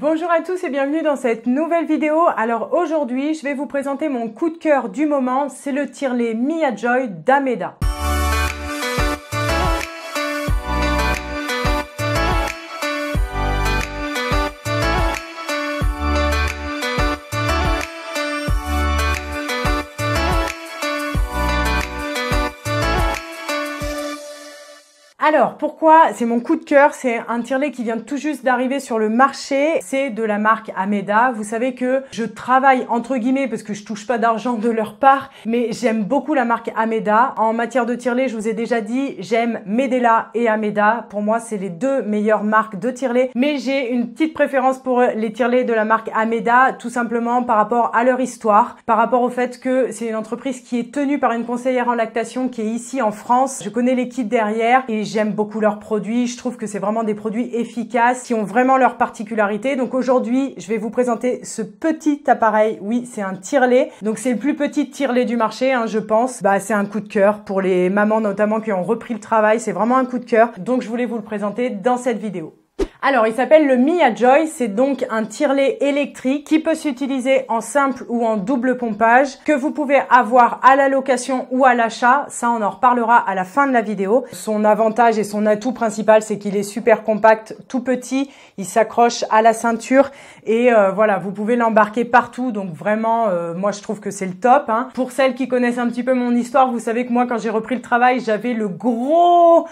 Bonjour à tous et bienvenue dans cette nouvelle vidéo. Alors aujourd'hui, je vais vous présenter mon coup de cœur du moment, c'est le tirelet Mia Joy d'Ameda. Alors, pourquoi c'est mon coup de cœur? C'est un tirelet qui vient tout juste d'arriver sur le marché. C'est de la marque Ameda. Vous savez que je travaille entre guillemets parce que je touche pas d'argent de leur part, mais j'aime beaucoup la marque Ameda. En matière de tirelet, je vous ai déjà dit, j'aime Medela et Ameda. Pour moi, c'est les deux meilleures marques de tirelet. Mais j'ai une petite préférence pour les tirelets de la marque Ameda, tout simplement par rapport à leur histoire, par rapport au fait que c'est une entreprise qui est tenue par une conseillère en lactation qui est ici en France. Je connais l'équipe derrière et j'aime beaucoup leurs produits. Je trouve que c'est vraiment des produits efficaces qui ont vraiment leurs particularités. Donc aujourd'hui, je vais vous présenter ce petit appareil. Oui, c'est un tirelet. Donc c'est le plus petit tirelet du marché, je pense. C'est un coup de cœur pour les mamans notamment qui ont repris le travail. C'est vraiment un coup de cœur. Donc je voulais vous le présenter dans cette vidéo. Alors, il s'appelle le Mia Joy. C'est donc un tirelet électrique qui peut s'utiliser en simple ou en double pompage, que vous pouvez avoir à la location ou à l'achat. Ça, on en reparlera à la fin de la vidéo. Son avantage et son atout principal, c'est qu'il est super compact, tout petit. Il s'accroche à la ceinture et voilà, vous pouvez l'embarquer partout. Donc vraiment, moi, je trouve que c'est le top. Pour celles qui connaissent un petit peu mon histoire, vous savez que moi, quand j'ai repris le travail, j'avais le gros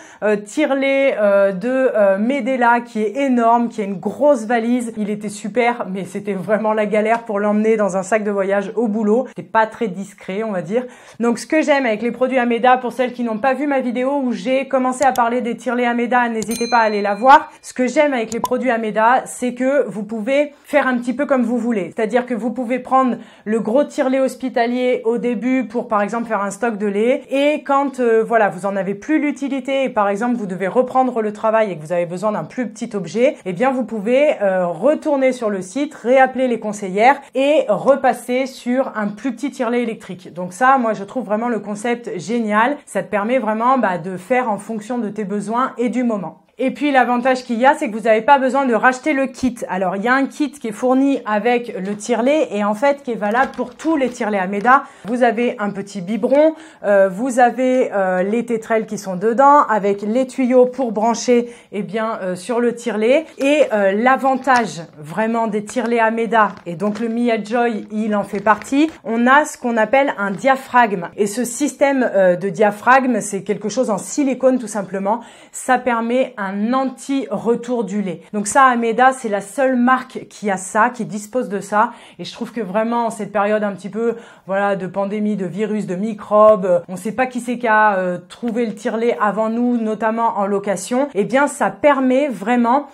tirelet de Medela qui est énorme, qui a une grosse valise. Il était super, mais c'était vraiment la galère pour l'emmener dans un sac de voyage au boulot. C'était pas très discret, on va dire. Donc, ce que j'aime avec les produits Ameda, pour celles qui n'ont pas vu ma vidéo où j'ai commencé à parler des tirelets Ameda, n'hésitez pas à aller la voir. Ce que j'aime avec les produits Ameda, c'est que vous pouvez faire un petit peu comme vous voulez. C'est-à-dire que vous pouvez prendre le gros tirelet hospitalier au début pour, par exemple, faire un stock de lait. Et quand, voilà, vous en avez plus l'utilité et, par exemple, vous devez reprendre le travail et que vous avez besoin d'un plus petit objet, eh bien vous pouvez retourner sur le site, réappeler les conseillères et repasser sur un plus petit tirelet électrique. Donc ça, moi je trouve vraiment le concept génial. Ça te permet vraiment de faire en fonction de tes besoins et du moment. Et puis l'avantage qu'il y a, c'est que vous n'avez pas besoin de racheter le kit. Alors il y a un kit qui est fourni avec le tirelet et en fait qui est valable pour tous les tirelets Ameda. Vous avez un petit biberon, vous avez les tétrelles qui sont dedans avec les tuyaux pour brancher sur le tirelet. Et l'avantage vraiment des tirelets Ameda, et donc le Mia Joy il en fait partie, on a ce qu'on appelle un diaphragme. Et ce système de diaphragme, c'est quelque chose en silicone tout simplement. Ça permet un anti-retour du lait. Donc ça, Ameda, c'est la seule marque qui a ça, qui dispose de ça. Et je trouve que vraiment, en cette période un petit peu, voilà, de pandémie, de virus, de microbes, on ne sait pas qui c'est qui a trouvé le tirelet avant nous, notamment en location. Eh bien, ça permet vraiment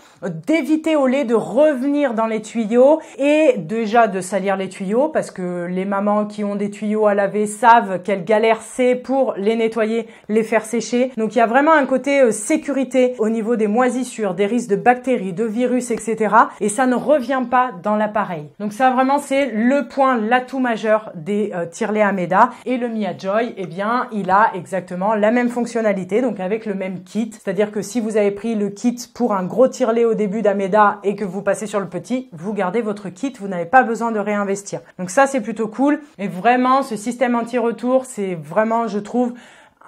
d'éviter au lait de revenir dans les tuyaux et déjà de salir les tuyaux parce que les mamans qui ont des tuyaux à laver savent quelle galère c'est pour les nettoyer, les faire sécher. Donc, il y a vraiment un côté sécurité au niveau des moisissures, des risques de bactéries, de virus, etc. Et ça ne revient pas dans l'appareil. Donc ça vraiment c'est le point, l'atout majeur des tirelets Ameda. Et le Mia Joy, eh bien il a exactement la même fonctionnalité, donc avec le même kit. C'est-à-dire que si vous avez pris le kit pour un gros tirelet au début d'Ameda et que vous passez sur le petit, vous gardez votre kit, vous n'avez pas besoin de réinvestir. Donc ça c'est plutôt cool. Et vraiment ce système anti-retour, c'est vraiment, je trouve,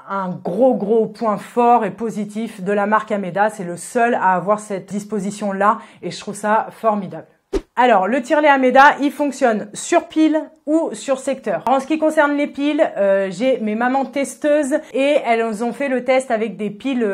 un gros point fort et positif de la marque Ameda. C'est le seul à avoir cette disposition-là et je trouve ça formidable. Alors, le tirelet Ameda, il fonctionne sur pile ou sur secteur. En ce qui concerne les piles, j'ai mes mamans testeuses et elles ont fait le test avec des piles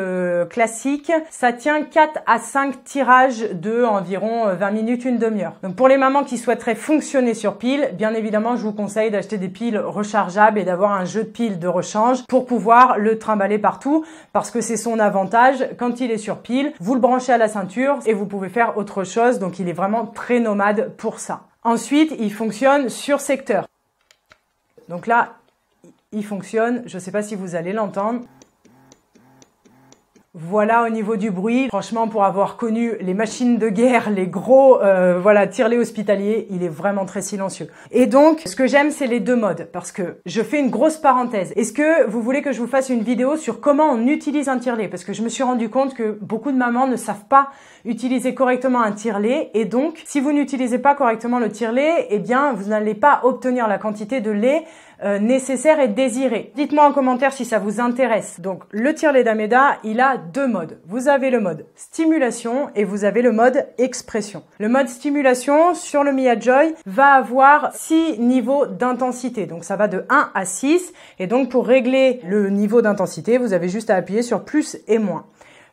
classiques. Ça tient 4 à 5 tirages de environ 20 minutes, une demi-heure. Donc pour les mamans qui souhaiteraient fonctionner sur pile, bien évidemment, je vous conseille d'acheter des piles rechargeables et d'avoir un jeu de piles de rechange pour pouvoir le trimballer partout parce que c'est son avantage. Quand il est sur pile, vous le branchez à la ceinture et vous pouvez faire autre chose. Donc il est vraiment très nomade pour ça. Ensuite, il fonctionne sur secteur. Donc là, il fonctionne, je ne sais pas si vous allez l'entendre. Voilà au niveau du bruit. Franchement, pour avoir connu les machines de guerre, les gros tire-lait hospitaliers, il est vraiment très silencieux. Et donc, ce que j'aime, c'est les deux modes parce que je fais une grosse parenthèse. Est-ce que vous voulez que je vous fasse une vidéo sur comment on utilise un tire-lait? Parce que je me suis rendu compte que beaucoup de mamans ne savent pas utiliser correctement un tire-lait et donc, si vous n'utilisez pas correctement le tire-lait, eh bien, vous n'allez pas obtenir la quantité de lait nécessaire et désiré. Dites-moi en commentaire si ça vous intéresse. Donc, le tire-lait d'Ameda, il a deux modes. Vous avez le mode stimulation et vous avez le mode expression. Le mode stimulation sur le Mia Joy va avoir 6 niveaux d'intensité. Donc, ça va de 1 à 6. Et donc, pour régler le niveau d'intensité, vous avez juste à appuyer sur plus et moins.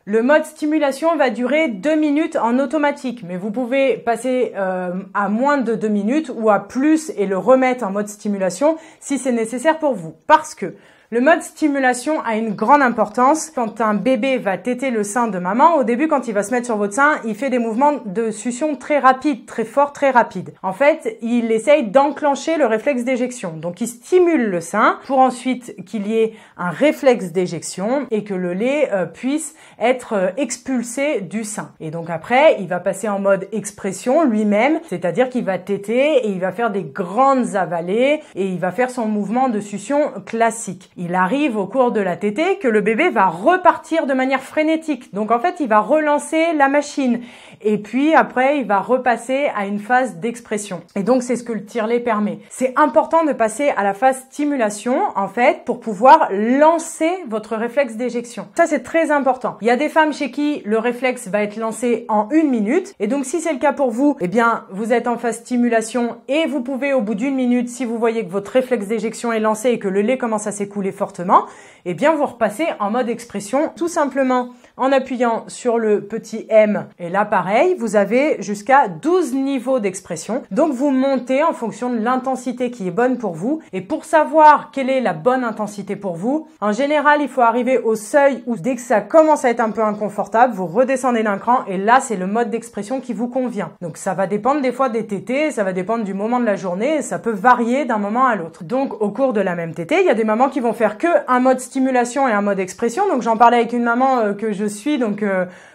Le mode stimulation va durer 2 minutes en automatique, mais vous pouvez passer à moins de 2 minutes ou à plus et le remettre en mode stimulation si c'est nécessaire pour vous. Parce que le mode stimulation a une grande importance. Quand un bébé va téter le sein de maman, au début, quand il va se mettre sur votre sein, il fait des mouvements de succion très rapides, très forts, très rapides. En fait, il essaye d'enclencher le réflexe d'éjection. Donc, il stimule le sein pour ensuite qu'il y ait un réflexe d'éjection et que le lait puisse être expulsé du sein. Et donc après, il va passer en mode expression lui-même, c'est-à-dire qu'il va téter et il va faire des grandes avalées et il va faire son mouvement de succion classique. Il arrive au cours de la tétée que le bébé va repartir de manière frénétique. Donc en fait, il va relancer la machine. Et puis après, il va repasser à une phase d'expression. Et donc, c'est ce que le tire-lait permet. C'est important de passer à la phase stimulation, en fait, pour pouvoir lancer votre réflexe d'éjection. Ça, c'est très important. Il y a des femmes chez qui le réflexe va être lancé en 1 minute. Et donc, si c'est le cas pour vous, eh bien, vous êtes en phase stimulation et vous pouvez, au bout d'1 minute, si vous voyez que votre réflexe d'éjection est lancé et que le lait commence à s'écouler fortement, eh bien, vous repassez en mode expression, tout simplement en appuyant sur le petit M. Et là, pareil, vous avez jusqu'à 12 niveaux d'expression. Donc, vous montez en fonction de l'intensité qui est bonne pour vous. Et pour savoir quelle est la bonne intensité pour vous, en général, il faut arriver au seuil où dès que ça commence à être un peu inconfortable, vous redescendez d'un cran et là, c'est le mode d'expression qui vous convient. Donc, ça va dépendre des fois des tétées, ça va dépendre du moment de la journée et ça peut varier d'un moment à l'autre. Donc, au cours de la même tétée, il y a des mamans qui vont faire que un mode stimulation et un mode expression. Donc, j'en parlais avec une maman que je suis, donc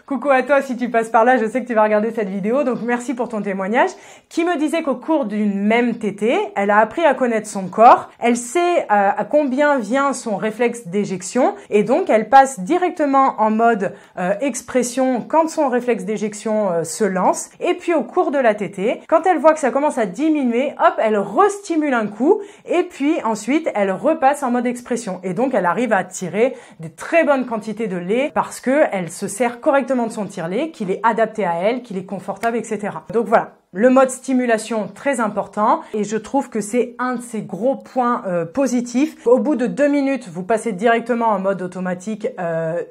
coucou à toi si tu passes par là, je sais que tu vas regarder cette vidéo, donc merci pour ton témoignage, qui me disait qu'au cours d'une même tétée, elle a appris à connaître son corps, elle sait à combien vient son réflexe d'éjection et donc elle passe directement en mode expression quand son réflexe d'éjection se lance et puis au cours de la tétée, quand elle voit que ça commence à diminuer, hop, elle restimule un coup et puis ensuite elle repasse en mode expression et donc elle arrive à tirer des très bonnes quantités de lait parce que elle se sert correctement de son tire-lait, qu'il est adapté à elle, qu'il est confortable, etc. Donc voilà, le mode stimulation, très important et je trouve que c'est un de ces gros points positifs. Au bout de 2 minutes, vous passez directement en mode automatique,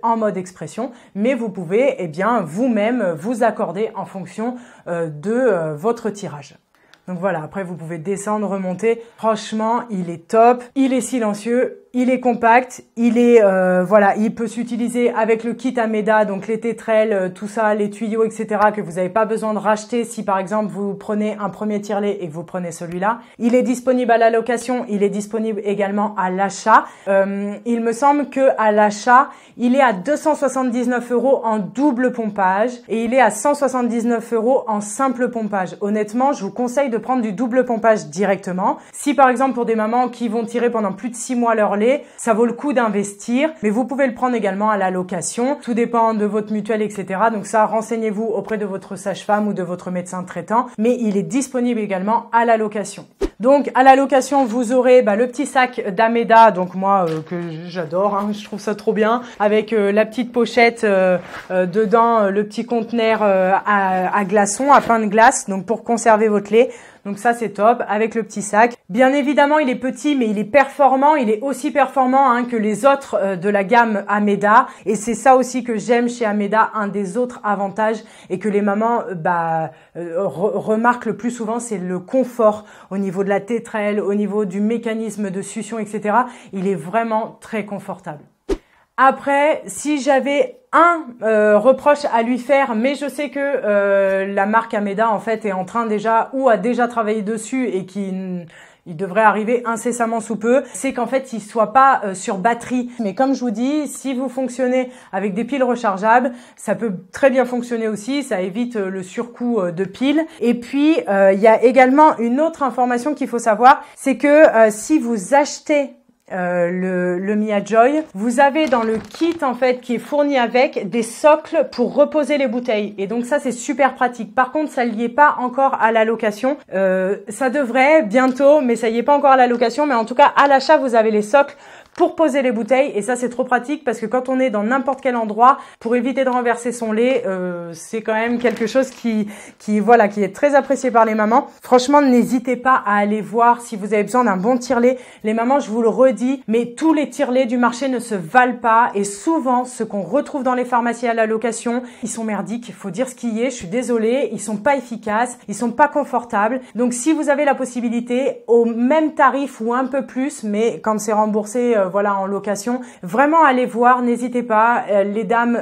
en mode expression, mais vous pouvez vous-même vous accorder en fonction de votre tirage. Donc voilà, après vous pouvez descendre, remonter. Franchement, il est top, il est silencieux, il est compact, il est il peut s'utiliser avec le kit Ameda, donc les tétrelles, tout ça, les tuyaux, etc. que vous n'avez pas besoin de racheter si par exemple vous prenez un premier tire-lait et que vous prenez celui-là. Il est disponible à la location, il est disponible également à l'achat. Il me semble que à l'achat, il est à 279 € en double pompage et il est à 179 € en simple pompage. Honnêtement, je vous conseille de prendre du double pompage directement. Si par exemple pour des mamans qui vont tirer pendant plus de 6 mois leur lait, ça vaut le coup d'investir, mais vous pouvez le prendre également à la location. Tout dépend de votre mutuelle, etc. Donc ça, renseignez-vous auprès de votre sage-femme ou de votre médecin traitant, mais il est disponible également à la location. Donc à la location, vous aurez le petit sac d'Ameda, donc moi que j'adore, je trouve ça trop bien, avec la petite pochette dedans, le petit conteneur à glaçons, à pain de glace, donc pour conserver votre lait. Donc ça c'est top avec le petit sac. Bien évidemment il est petit mais il est performant, il est aussi performant que les autres de la gamme Ameda et c'est ça aussi que j'aime chez Ameda, un des autres avantages et que les mamans remarquent le plus souvent, c'est le confort au niveau de la tétrelle, au niveau du mécanisme de succion, etc. Il est vraiment très confortable. Après, si j'avais un reproche à lui faire, mais je sais que la marque Ameda en fait est en train déjà ou a déjà travaillé dessus et il devrait arriver incessamment sous peu, c'est qu'en fait, il soit pas sur batterie. Mais comme je vous dis, si vous fonctionnez avec des piles rechargeables, ça peut très bien fonctionner aussi, ça évite le surcoût de piles. Et puis, il y a également une autre information qu'il faut savoir, c'est que si vous achetez le Mia-Joy, vous avez dans le kit en fait qui est fourni avec des socles pour reposer les bouteilles, et donc ça c'est super pratique. Par contre, ça n'y est pas encore à la location, ça devrait bientôt, mais ça y est pas encore à la location. Mais en tout cas, à l'achat, vous avez les socles pour poser les bouteilles, et ça c'est trop pratique parce que quand on est dans n'importe quel endroit, pour éviter de renverser son lait, c'est quand même quelque chose qui est très apprécié par les mamans. Franchement, n'hésitez pas à aller voir si vous avez besoin d'un bon tire-lait. Les mamans, je vous le redis, mais tous les tire-laits du marché ne se valent pas, et souvent ceux qu'on retrouve dans les pharmacies à la location, ils sont merdiques, il faut dire ce qui est, je suis désolée, ils sont pas efficaces, ils sont pas confortables. Donc si vous avez la possibilité, au même tarif ou un peu plus, mais quand c'est remboursé en location, vraiment allez voir, n'hésitez pas. Les dames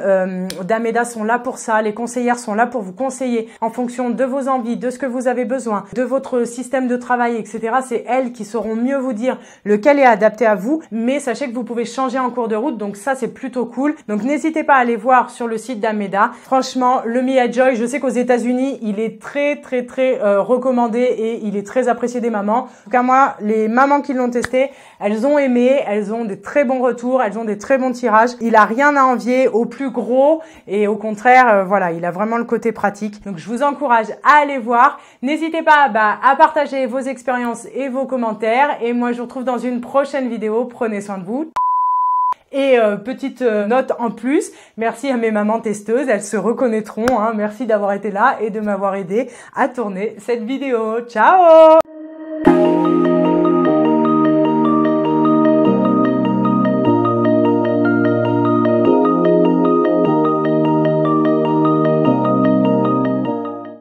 d'Ameda sont là pour ça, les conseillères sont là pour vous conseiller en fonction de vos envies, de ce que vous avez besoin, de votre système de travail, etc. C'est elles qui sauront mieux vous dire lequel est adapté à vous, mais sachez que vous pouvez changer en cours de route, donc ça c'est plutôt cool. Donc n'hésitez pas à aller voir sur le site d'Ameda. Franchement, le Mia-Joy, je sais qu'aux États-Unis, il est très recommandé, et il est très apprécié des mamans. En tout cas, moi, les mamans qui l'ont testé, elles ont aimé, elles ont des très bons retours, elles ont des très bons tirages. Il a rien à envier au plus gros, et au contraire, il a vraiment le côté pratique. Donc je vous encourage à aller voir. N'hésitez pas à partager vos expériences et vos commentaires, et moi je vous retrouve dans une prochaine vidéo. Prenez soin de vous. Et petite note en plus, merci à mes mamans testeuses, elles se reconnaîtront, hein. Merci d'avoir été là et de m'avoir aidé à tourner cette vidéo. Ciao!